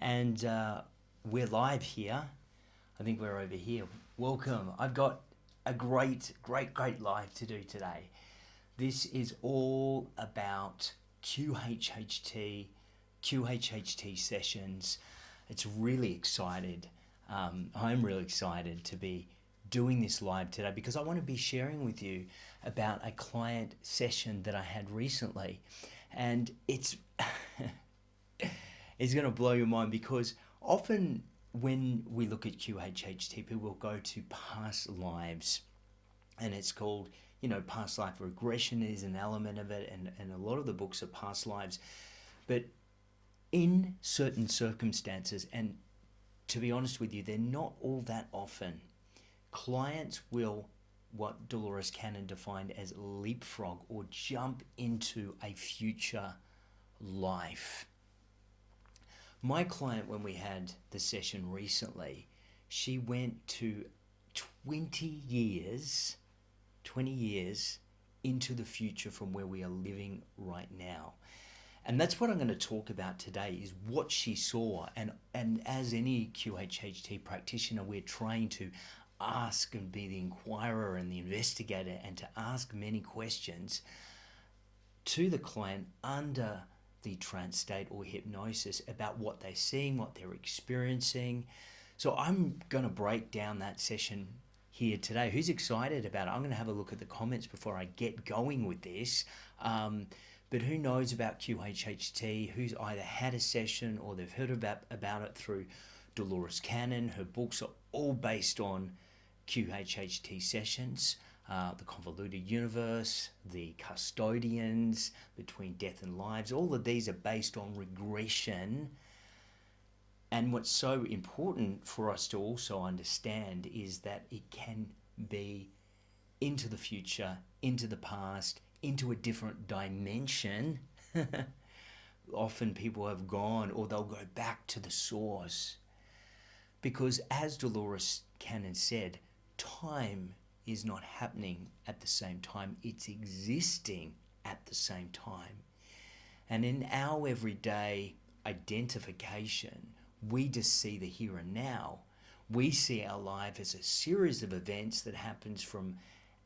And we're live here. I think we're over here. Welcome. I've got a great live to do today. This is all about QHHT sessions. It's really excited. I'm really excited to be doing this live today because I want to be sharing with you about a client session that I had recently. And it's it's going to blow your mind because often when we look at QHHT, people will go to past lives, and it's called, past life regression is an element of it, and a lot of the books are past lives. But in certain circumstances, and to be honest with you, they're not all that often, clients will, what Dolores Cannon defined as leapfrog or jump into a future life. My client, when we had the session recently, she went to 20 years into the future from where we are living right now. And that's what I'm going to talk about today, is what she saw. And as any QHHT practitioner, we're trained to ask and be the inquirer and the investigator, and to ask many questions to the client under the trance state or hypnosis about what they're seeing, what they're experiencing. So I'm going to break down that session here today. Who's excited about it? I'm going to have a look at the comments before I get going with this. But who knows about QHHT? Who's either had a session or they've heard about it through Dolores Cannon. Her books are all based on QHHT sessions. The Convoluted Universe, the Custodians, Between Death and Lives, all of these are based on regression. And what's so important for us to also understand is that it can be into the future, into the past, into a different dimension. Often people have gone, or they'll go back to the source. Because as Dolores Cannon said, time is not happening at the same time, it's existing at the same time. And in our everyday identification, we just see the here and now. We see our life as a series of events that happens from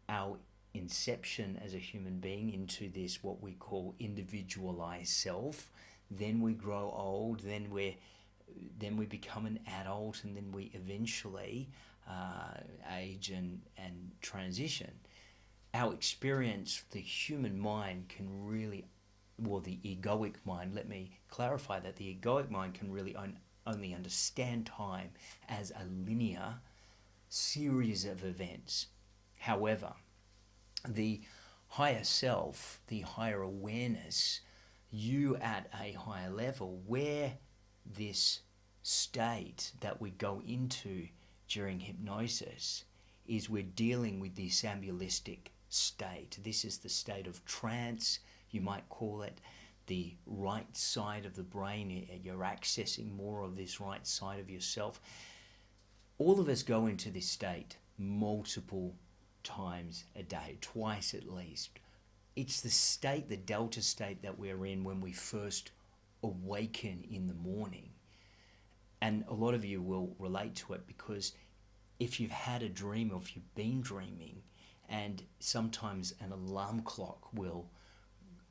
our inception as a human being into this, what we call individualized self. Then we grow old, then we become an adult, and then we eventually age and transition. Our experience, the human mind can really, the egoic mind, let me clarify that, the egoic mind can really only understand time as a linear series of events. However, the higher self, the higher awareness, you at a higher level, where this state that we go into during hypnosis is we're dealing with the sambulistic state. This is the state of trance, you might call it, the right side of the brain. You're accessing more of this right side of yourself. All of us go into this state multiple times a day, twice at least. It's the state, the delta state, that we're in when we first awaken in the morning. And a lot of you will relate to it, because if you've had a dream, or if you've been dreaming, and sometimes an alarm clock will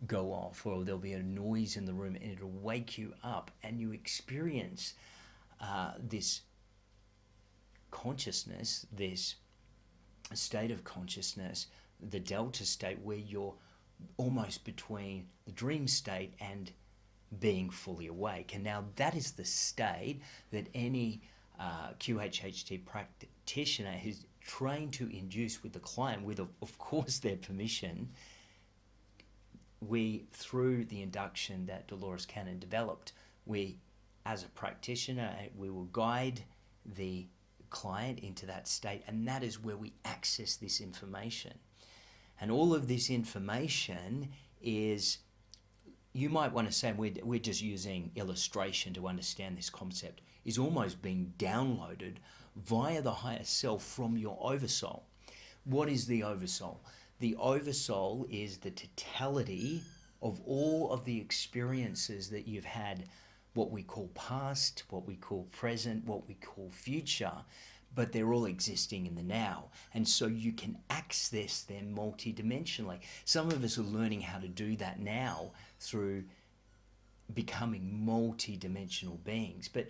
go off, or there'll be a noise in the room and it'll wake you up, and you experience this consciousness, this state of consciousness, the delta state, where you're almost between the dream state and being fully awake. And now that is the state that any QHHT practitioner who's trained to induce with the client, with of course their permission. We, through the induction that Dolores Cannon developed, we as a practitioner, we will guide the client into that state, and that is where we access this information. And all of this information is, you might want to say, we're just using illustration to understand this concept, is almost being downloaded via the higher self from your oversoul. What is the oversoul? The oversoul is the totality of all of the experiences that you've had what we call past, what we call present, what we call future, but they're all existing in the now. And so you can access them multidimensionally. Some of us are learning how to do that now through becoming multidimensional beings. But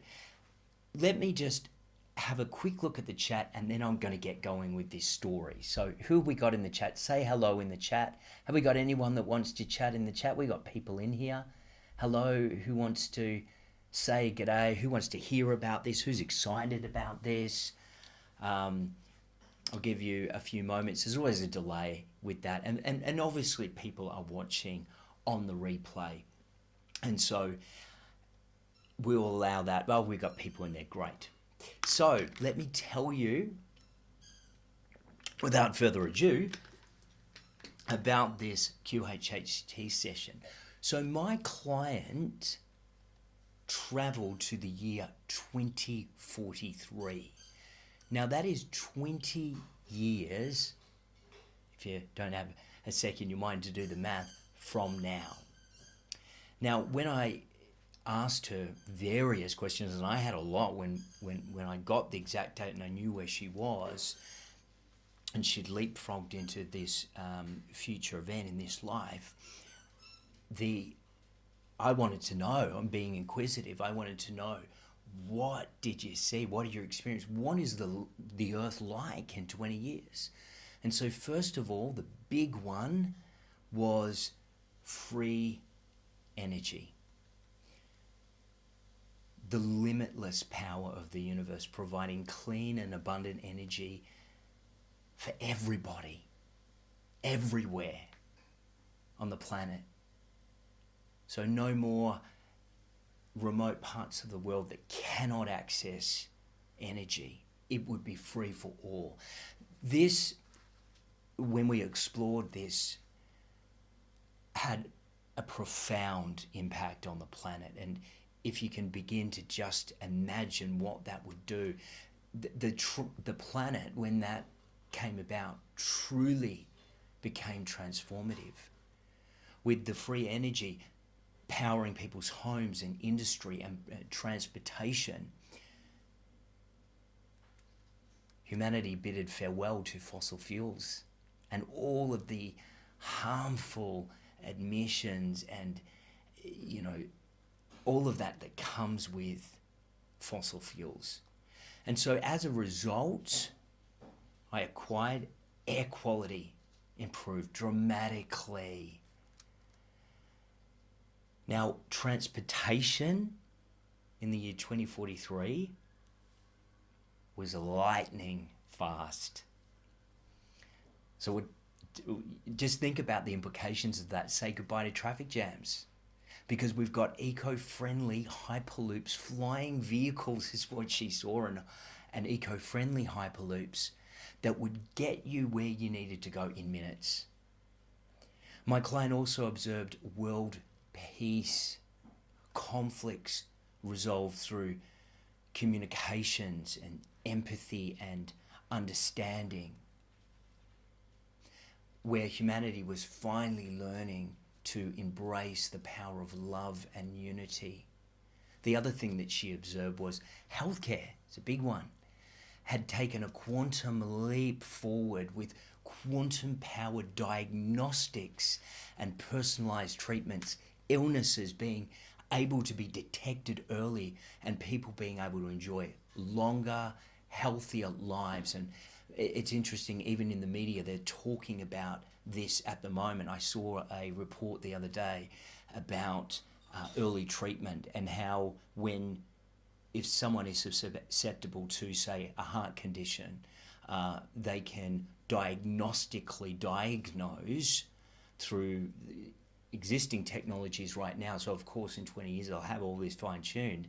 let me just have a quick look at the chat, and then I'm going to get going with this story. So who have we got in the chat? Say hello in the chat. Have we got anyone that wants to chat in the chat? We got people in here. Hello, who wants to say g'day? Who wants to hear about this? Who's excited about this? I'll give you a few moments. There's always a delay with that. And obviously people are watching on the replay. And so we'll allow that. Well, we've got people in there. Great. So let me tell you, without further ado, about this QHHT session. So my client traveled to the year 2043. Now that is 20 years, if you don't have a sec in your mind to do the math, from now. Now, when I asked her various questions, and I had a lot when I got the exact date and I knew where she was, and she'd leapfrogged into this future event in this life, I wanted to know, I'm being inquisitive, I wanted to know, what did you see? What are your experience? What is the earth like in 20 years? And so first of all, the big one was free energy. The limitless power of the universe providing clean and abundant energy for everybody, everywhere on the planet. So no more remote parts of the world that cannot access energy. It would be free for all. This, when we explored this, had a profound impact on the planet. And if you can begin to just imagine what that would do, the planet, when that came about, truly became transformative. With the free energy powering people's homes and industry and transportation, humanity bidded farewell to fossil fuels and all of the harmful emissions and, all of that comes with fossil fuels. And so as a result, I acquired air quality, improved dramatically. Now, transportation in the year 2043 was lightning fast. So just think about the implications of that. Say goodbye to traffic jams, because we've got eco-friendly hyperloops, flying vehicles is what she saw, and eco-friendly hyperloops that would get you where you needed to go in minutes. My client also observed world peace, conflicts resolved through communications and empathy and understanding, where humanity was finally learning to embrace the power of love and unity. The other thing that she observed was healthcare, it's a big one, had taken a quantum leap forward with quantum-powered diagnostics and personalized treatments, illnesses being able to be detected early, and people being able to enjoy longer, healthier lives. And it's interesting, even in the media, they're talking about this at the moment. I saw a report the other day about early treatment and how if someone is susceptible to, say, a heart condition, they can diagnostically diagnose through existing technologies right now. So of course in 20 years I'll have all this fine-tuned.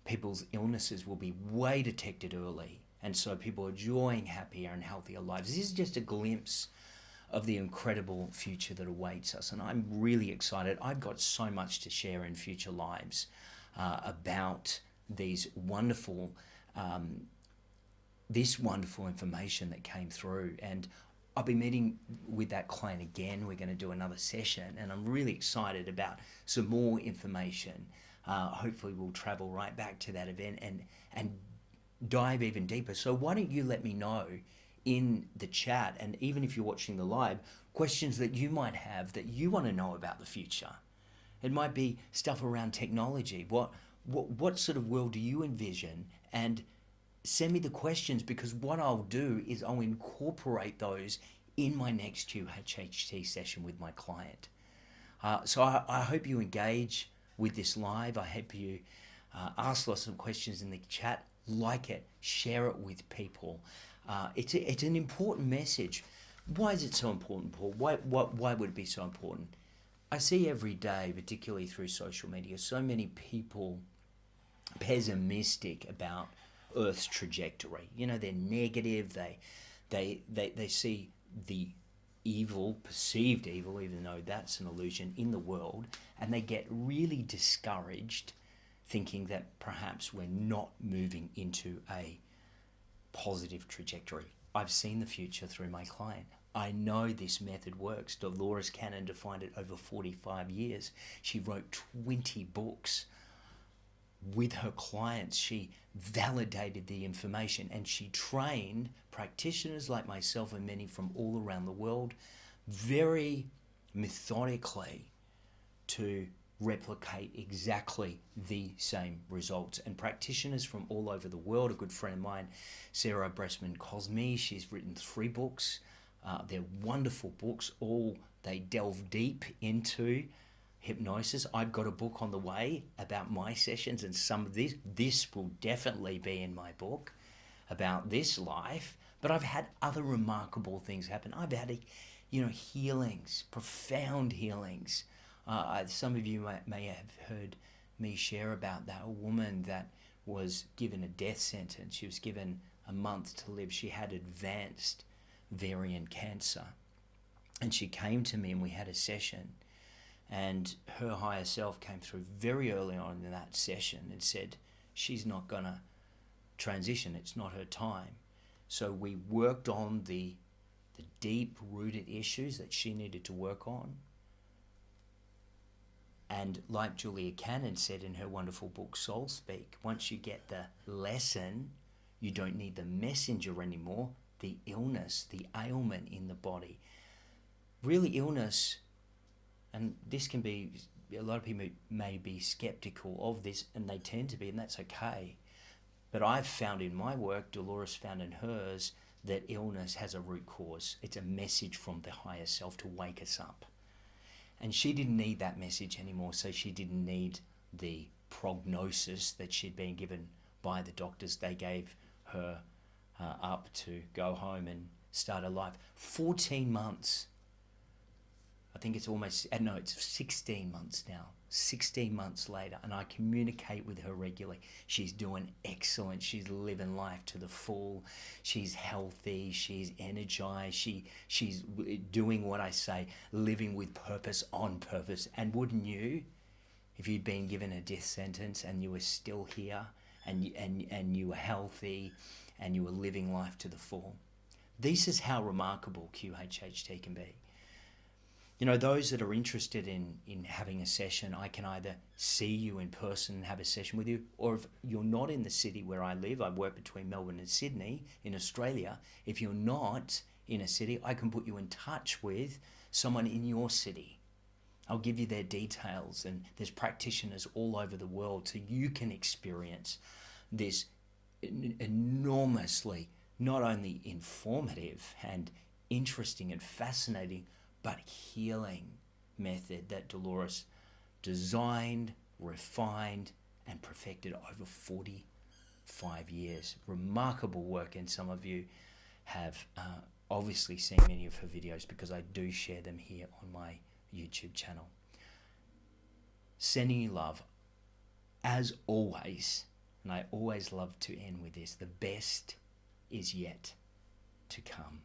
People's illnesses will be way detected early, and so people are enjoying happier and healthier lives. This is just a glimpse of the incredible future that awaits us, and I'm really excited. I've got so much to share in future lives about these wonderful this wonderful information that came through. And I'll be meeting with that client again. We're going to do another session, and I'm really excited about some more information Hopefully we'll travel right back to that event and dive even deeper. So why don't you let me know in the chat, and even if you're watching the live, questions that you might have that you want to know about the future. It might be stuff around technology. What sort of world do you envision? And send me the questions, because what I'll do is I'll incorporate those in my next QHHT session with my client. So I hope you engage with this live. I hope you ask lots of questions in the chat, like it, share it with people. It's an important message. Why is it so important, Paul? Why would it be so important? I see every day, particularly through social media, so many people pessimistic about Earth's trajectory. You know, they're negative. They see the evil, perceived evil, even though that's an illusion, in the world, and they get really discouraged, thinking that perhaps we're not moving into a positive trajectory. I've seen the future through my client. I know this method works. Dolores Cannon defined it over 45 years. She wrote 20 books. With her clients, she validated the information, and she trained practitioners like myself and many from all around the world very methodically to replicate exactly the same results. And practitioners from all over the world, a good friend of mine, Sarah Bressman Cosme, she's written 3 books. They're wonderful books. All they delve deep into hypnosis. I've got a book on the way about my sessions, and some of this will definitely be in my book about this life. But I've had other remarkable things happen. I've had, healings, profound healings. Some of you may have heard me share about that, a woman that was given a death sentence. She was given a month to live. She had advanced ovarian cancer, and she came to me and we had a session, and her higher self came through very early on in that session and said she's not gonna transition, it's not her time. So we worked on the deep rooted issues that she needed to work on, and like Julia Cannon said in her wonderful book Soul Speak, once you get the lesson, you don't need the messenger anymore, the illness, the ailment in the body. Really, illness, and this can be, a lot of people may be skeptical of this, and they tend to be, and that's okay. But I've found in my work, Dolores found in hers, that illness has a root cause. It's a message from the higher self to wake us up. And she didn't need that message anymore, so she didn't need the prognosis that she'd been given by the doctors. They gave her up to go home and start her life. 14 months. I think it's it's 16 months now. 16 months later, and I communicate with her regularly. She's doing excellent. She's living life to the full. She's healthy. She's energized. She's doing what I say, living with purpose, on purpose. And wouldn't you, if you'd been given a death sentence and you were still here, and you were healthy, and you were living life to the full? This is how remarkable QHHT can be. You know, those that are interested in having a session, I can either see you in person and have a session with you, or if you're not in the city where I live, I work between Melbourne and Sydney in Australia. If you're not in a city, I can put you in touch with someone in your city. I'll give you their details, and there's practitioners all over the world, so you can experience this enormously, not only informative and interesting and fascinating, but healing method that Dolores designed, refined, and perfected over 45 years. Remarkable work, and some of you have obviously seen many of her videos because I do share them here on my YouTube channel. Sending you love, as always, and I always love to end with this: the best is yet to come.